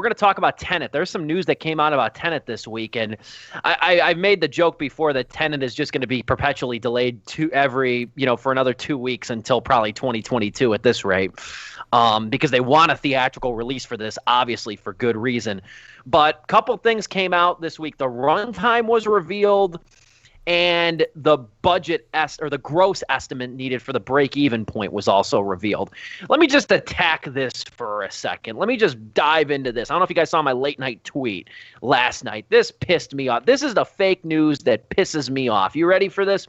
we're going to talk about Tenet. There's some news that came out about Tenet this week, and I made the joke before that Tenet is just going to be perpetually delayed for another 2 weeks until probably 2022 at this rate, because they want a theatrical release for this, obviously for good reason. But a couple things came out this week. The runtime was revealed, and the budget or the gross estimate needed for the break-even point was also revealed. Let me just attack this for a second. Let me just dive into this. I don't know if you guys saw my late-night tweet last night. This pissed me off. This is the fake news that pisses me off. You ready for this?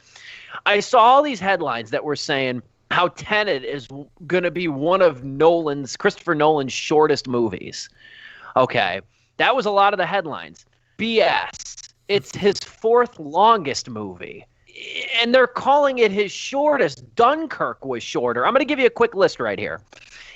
I saw all these headlines that were saying how Tenet is going to be one of Christopher Nolan's shortest movies. Okay, that was a lot of the headlines. BS. It's his fourth longest movie, and they're calling it his shortest. Dunkirk was shorter. I'm going to give you a quick list right here.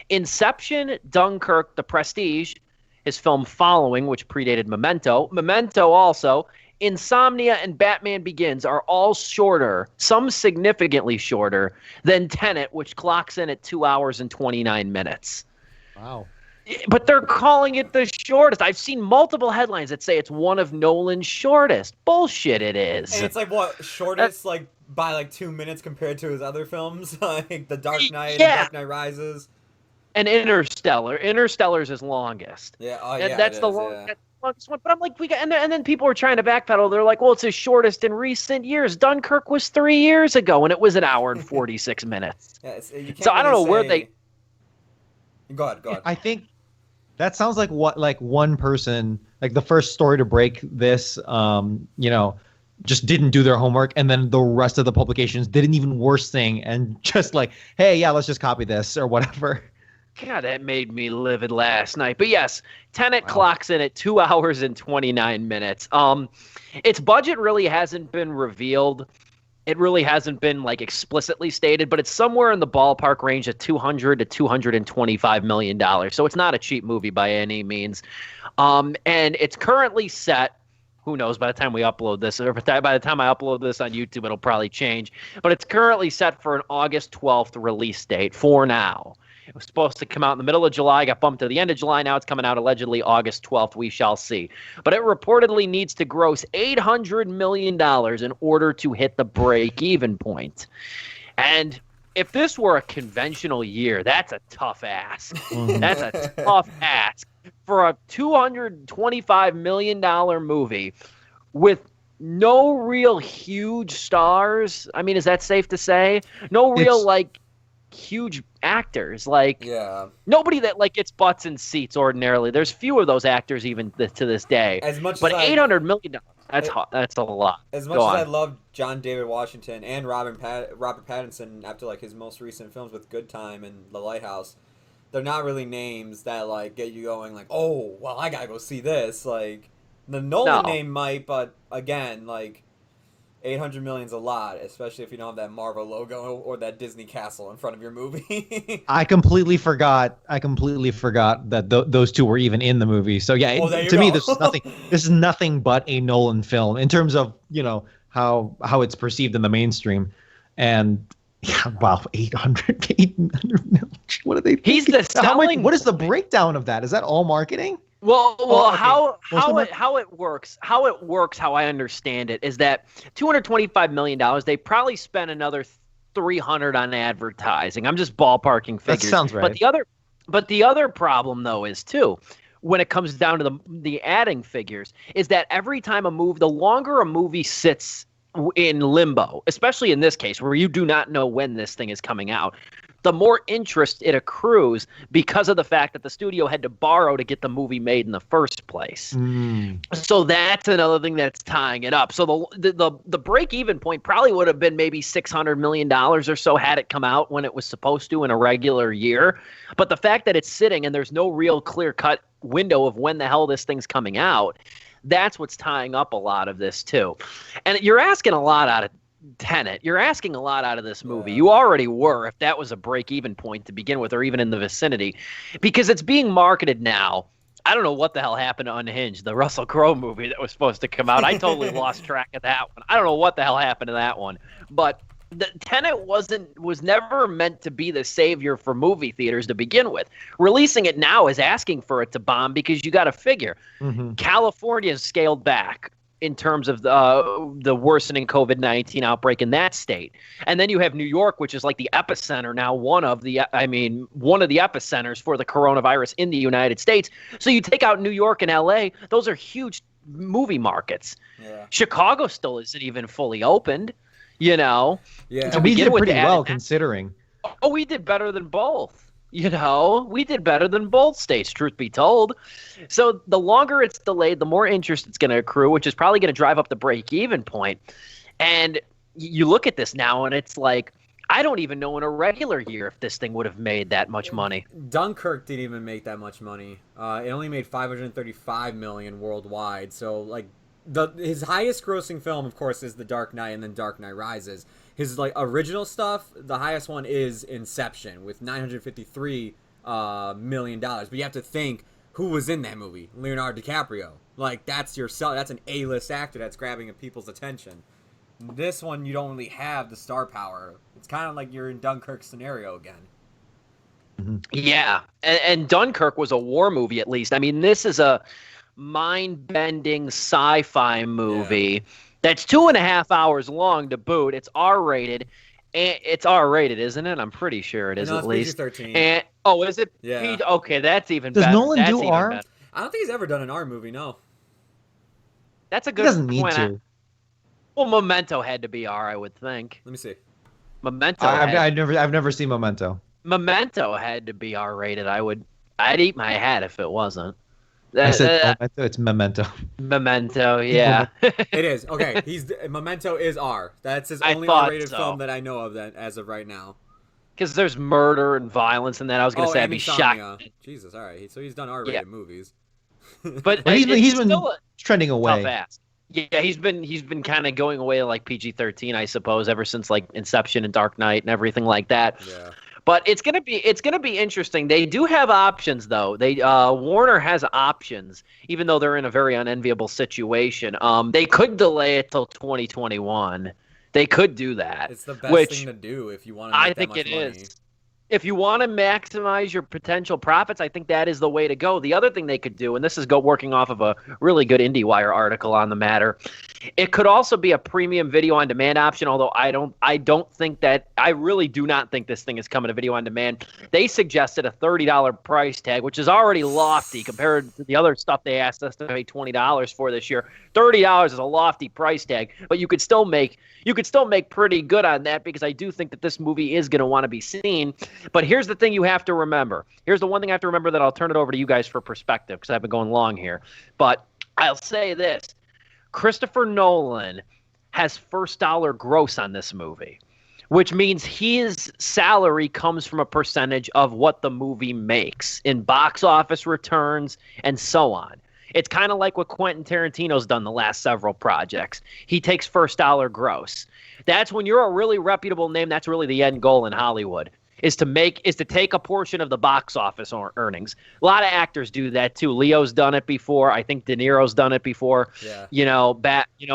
Inception, Dunkirk, The Prestige, his film following, which predated Memento. Memento also. Insomnia and Batman Begins are all shorter, some significantly shorter, than Tenet, which clocks in at 2 hours and 29 minutes. Wow. But they're calling it the shortest. I've seen multiple headlines that say it's one of Nolan's shortest. Bullshit it is. And it's like, what, shortest, by 2 minutes compared to his other films? Like The Dark Knight and Dark Knight Rises? And Interstellar. Interstellar's his longest. Yeah, that's the longest one. But I'm like, and then people were trying to backpedal. They're like, well, it's his shortest in recent years. Dunkirk was 3 years ago, and it was an hour and 46 minutes. Yeah, so I don't know where they... Go ahead. I think that sounds like one person, like the first story to break this, just didn't do their homework, and then the rest of the publications did an even worse thing and just like, hey, yeah, let's just copy this or whatever. God, that made me livid last night. But yes, Tenet clocks in at 2 hours and 29 minutes. Its budget really hasn't been revealed. It really hasn't been explicitly stated, but it's somewhere in the ballpark range of $200 to $225 million. So it's not a cheap movie by any means. And it's currently set. Who knows? By the time we upload this, or by the time I upload this on YouTube, it'll probably change. But it's currently set for an August 12th release date for now. It was supposed to come out in the middle of July, got bumped to the end of July. Now it's coming out allegedly August 12th. We shall see. But it reportedly needs to gross $800 million in order to hit the break-even point. And if this were a conventional year, that's a tough ask. That's a tough ask for a $225 million movie with no real huge stars. I mean, is that safe to say? No real, huge actors, nobody that gets butts in seats ordinarily. There's few of those actors even to this day. But $800 million, that's a lot. As much as I love John David Washington and Robert Pattinson after his most recent films with Good Time and The Lighthouse, they're not really names that get you going oh, well, I gotta go see this. The Nolan name might, but again, 800 million's a lot, especially if you don't have that Marvel logo or that Disney castle in front of your movie. I completely forgot that those two were even in the movie. So yeah, to me, this is nothing but a Nolan film in terms of how it's perceived in the mainstream. And yeah, wow, 800 million. What are they? He's the selling. What is the breakdown of that? Is that all marketing? Well, okay. How it works, how I understand it, is that $225 million, they probably spent another $300 on advertising. I'm just ballparking figures. That sounds right. But the other problem, though, is, too, when it comes down to the adding figures, is that every time the longer a movie sits in limbo, especially in this case, where you do not know when this thing is coming out, the more interest it accrues because of the fact that the studio had to borrow to get the movie made in the first place. So that's another thing that's tying it up. So the break-even point probably would have been maybe $600 million or so had it come out when it was supposed to in a regular year. But the fact that it's sitting and there's no real clear-cut window of when the hell this thing's coming out, that's what's tying up a lot of this too. And you're asking a lot out of Tenet. You're asking a lot out of this movie. You already were, if that was a break-even point to begin with, or even in the vicinity, because it's being marketed now. I don't know what the hell happened to Unhinged, the Russell Crowe movie that was supposed to come out. I totally lost track of that one. I don't know what the hell happened to that one. But the Tenet was never meant to be the savior for movie theaters to begin with. Releasing it now is asking for it to bomb because you got to figure California's scaled back in terms of the worsening COVID-19 outbreak in that state. And then you have New York, which is like the epicenter now, one of the epicenters for the coronavirus in the United States. So you take out New York and LA, those are huge movie markets. Yeah. Chicago still isn't even fully opened. Yeah. And we did pretty well considering. Oh, we did better than both. We did better than both states, truth be told. So the longer it's delayed, the more interest it's going to accrue, which is probably going to drive up the break-even point. And you look at this now, and it's like, I don't even know in a regular year if this thing would have made that much money. Dunkirk didn't even make that much money. It only made $535 million worldwide. So, like, his highest grossing film, of course, is The Dark Knight and then Dark Knight Rises. His original stuff, the highest one is Inception with $953 million. But you have to think who was in that movie. Leonardo DiCaprio. Like, that's an A-list actor that's grabbing people's attention. This one, you don't really have the star power. It's kind of like you're in Dunkirk's scenario again. Yeah, and Dunkirk was a war movie, at least. I mean, this is a mind-bending sci-fi movie that's 2.5 hours long to boot. It's R-rated. It's R-rated, isn't it? I'm pretty sure it is, at least. PG-13. And is it? Yeah. Okay, that's even better. Does Nolan do R? Better. I don't think he's ever done an R movie. No. That's a good. He doesn't need to. Well, Memento had to be R, I would think. Let me see. Memento. I've never seen Memento. Memento had to be R-rated. I'd eat my hat if it wasn't. I said Memento. It's Memento. Memento, yeah. It is. Okay, Memento is R. That's his only R-rated film that I know of as of right now. Because there's murder and violence in that. I was going to say I'd be shocked. Jesus, all right. So he's done R-rated movies. But he's been trending away. Tough-ass. Yeah, he's been kind of going away to like PG-13, I suppose, ever since like Inception and Dark Knight and everything like that. Yeah. But it's gonna be interesting. They do have options, though. Warner has options, even though they're in a very unenviable situation. They could delay it till 2021. They could do that. It's the best thing to do if you want to make that much money. I think it is. If you want to maximize your potential profits, I think that is the way to go. The other thing they could do, and this is working off of a really good IndieWire article on the matter, it could also be a premium video on demand option. Although I really do not think this thing is coming to video on demand. They suggested a $30 price tag, which is already lofty compared to the other stuff they asked us to pay $20 for this year. $30 is a lofty price tag, but you could still make pretty good on that, because I do think that this movie is going to want to be seen. But here's the thing you have to remember. Here's the one thing I have to remember, that I'll turn it over to you guys for perspective, because I've been going long here. But I'll say this. Christopher Nolan has first dollar gross on this movie, which means his salary comes from a percentage of what the movie makes in box office returns and so on. It's kind of like what Quentin Tarantino's done the last several projects. He takes first dollar gross. That's when you're a really reputable name. That's really the end goal in Hollywood, is to take a portion of the box office earnings. A lot of actors do that too. Leo's done it before. I think De Niro's done it before. Yeah.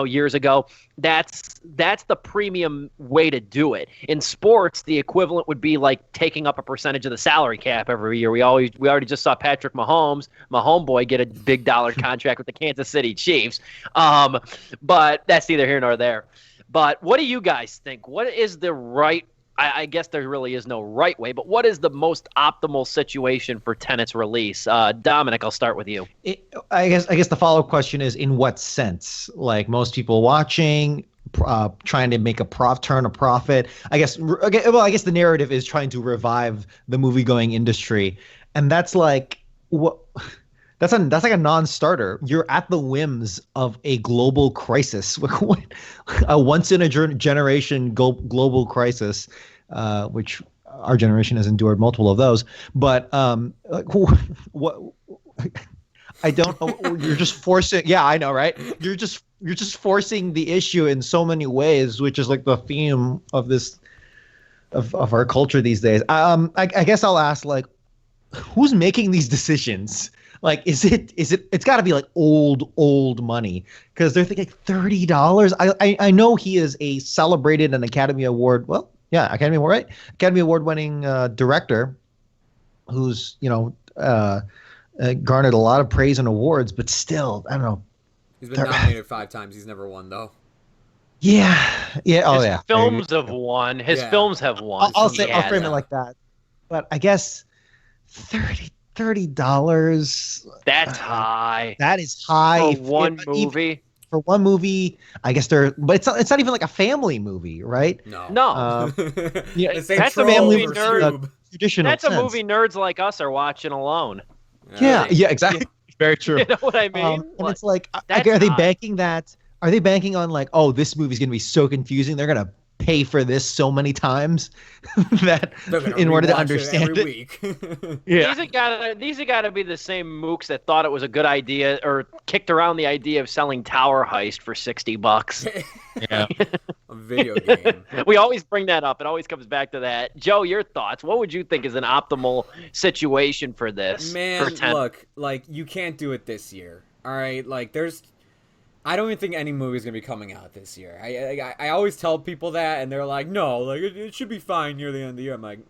Years ago. That's the premium way to do it. In sports, the equivalent would be like taking up a percentage of the salary cap every year. We already just saw Patrick Mahomes, my homeboy, get a big dollar contract with the Kansas City Chiefs. But that's neither here nor there. But what do you guys think? What is the right? I guess there really is no right way, but what is the most optimal situation for Tenet's release? Dominic, I'll start with you. I guess the follow-up question is, in what sense? Like, most people watching, trying to make turn a profit. I guess the narrative is trying to revive the movie-going industry, and that's like what. That's like a non-starter. You're at the whims of a global crisis, a once-in-a-generation global crisis, which our generation has endured multiple of those. But what? I don't know. You're just forcing. Yeah, I know, right? You're just forcing the issue in so many ways, which is like the theme of this of our culture these days. I guess I'll ask, like, who's making these decisions? Like, it's got to be like old money, because they're thinking $30. I know he is a celebrated and Academy Award. Well, yeah, Academy Award, right? Academy Award winning director, who's garnered a lot of praise and awards, but still, I don't know. He's been nominated 5 times. He's never won though. Yeah. Oh, His yeah. films have won. His films have won. I'll frame it like that. But I guess $30. That's high. That is high for one movie. For one movie, I guess but it's not even like a family movie, right? No. Yeah, that's a movie traditional. That's a movie nerds like us are watching alone. Yeah, exactly. Very true. You know what I mean? And it's like, are they banking that? Are they banking on like, oh, this movie's gonna be so confusing, they're gonna pay for this so many times that in order to understand every week. Yeah. These have got to be the same mooks that thought it was a good idea or kicked around the idea of selling Tower Heist for $60. Yeah. A video game. We always bring that up. It always comes back to that. Joe, your thoughts? What would you think is an optimal situation for this? Man, look, like, you can't do it this year. All right, like, I don't even think any movie is gonna be coming out this year. I always tell people that, and they're like, no, like it should be fine near the end of the year. I'm like,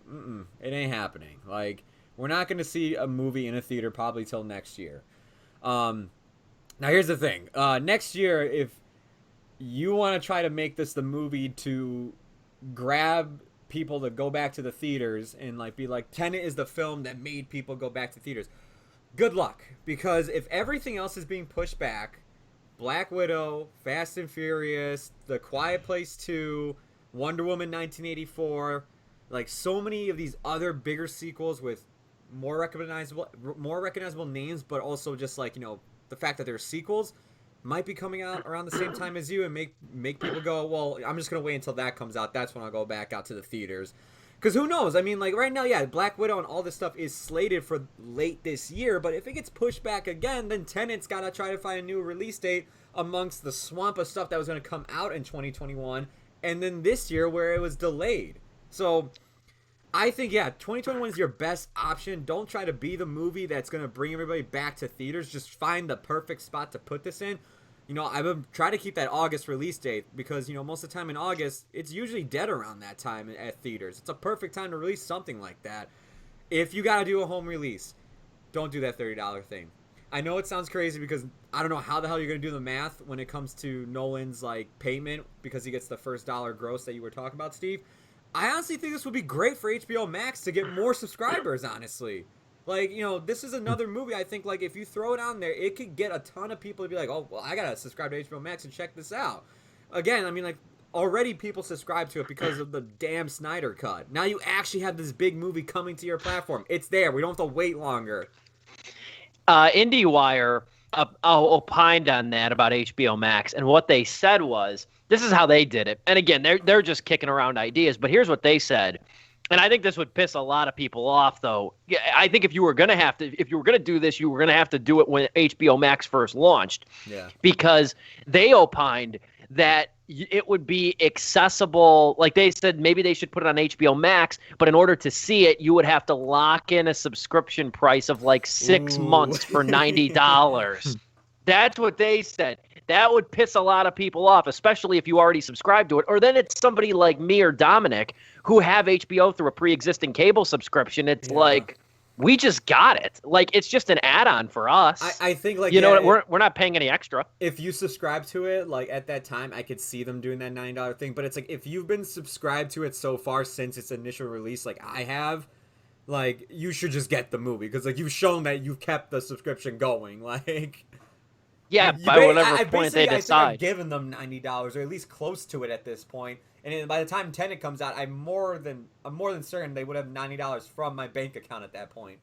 it ain't happening. Like, we're not gonna see a movie in a theater probably till next year. Now here's the thing. Next year, if you want to try to make this the movie to grab people to go back to the theaters and like be like, Tenet is the film that made people go back to theaters, good luck, because if everything else is being pushed back, Black Widow, Fast and Furious, The Quiet Place 2, Wonder Woman 1984, like so many of these other bigger sequels with more recognizable names, but also just like, the fact that they're sequels might be coming out around the same time as you and make people go, well, I'm just going to wait until that comes out. That's when I'll go back out to the theaters. Because who knows? I mean, like right now, yeah, Black Widow and all this stuff is slated for late this year. But if it gets pushed back again, then Tenet's got to try to find a new release date amongst the swamp of stuff that was going to come out in 2021. And then this year where it was delayed. So I think, yeah, 2021 is your best option. Don't try to be the movie that's going to bring everybody back to theaters. Just find the perfect spot to put this in. I've been trying to keep that August release date because, most of the time in August, it's usually dead around that time at theaters. It's a perfect time to release something like that. If you got to do a home release, don't do that $30 thing. I know it sounds crazy because I don't know how the hell you're going to do the math when it comes to Nolan's, like, payment because he gets the first dollar gross that you were talking about, Steve. I honestly think this would be great for HBO Max to get more subscribers, honestly. Like, this is another movie. I think, like, if you throw it on there, it could get a ton of people to be like, oh, well, I got to subscribe to HBO Max and check this out. Again, I mean, like, already people subscribe to it because of the damn Snyder Cut. Now you actually have this big movie coming to your platform. It's there. We don't have to wait longer. IndieWire opined on that about HBO Max, and what they said was, this is how they did it. And again, they're just kicking around ideas, but here's what they said. And I think this would piss a lot of people off, though. I think if you were going to do this, you were going to have to do it when HBO Max first launched. Yeah. Because they opined that it would be accessible. Like they said, maybe they should put it on HBO Max, but in order to see it, you would have to lock in a subscription price of like 6 months for $90. That's what they said. That would piss a lot of people off, especially if you already subscribe to it. Or then it's somebody like me or Dominic who have HBO through a pre-existing cable subscription. It's like, we just got it. Like, it's just an add-on for us. I think, like, we're not paying any extra. If you subscribe to it, like, at that time, I could see them doing that $90 thing. But it's like, if you've been subscribed to it so far since its initial release, like I have, like, you should just get the movie. Because, like, you've shown that you've kept the subscription going. Like... Yeah, by whatever point they decide. I think I've given them $90, or at least close to it at this point. And then by the time Tenet comes out, I'm more than certain they would have $90 from my bank account at that point.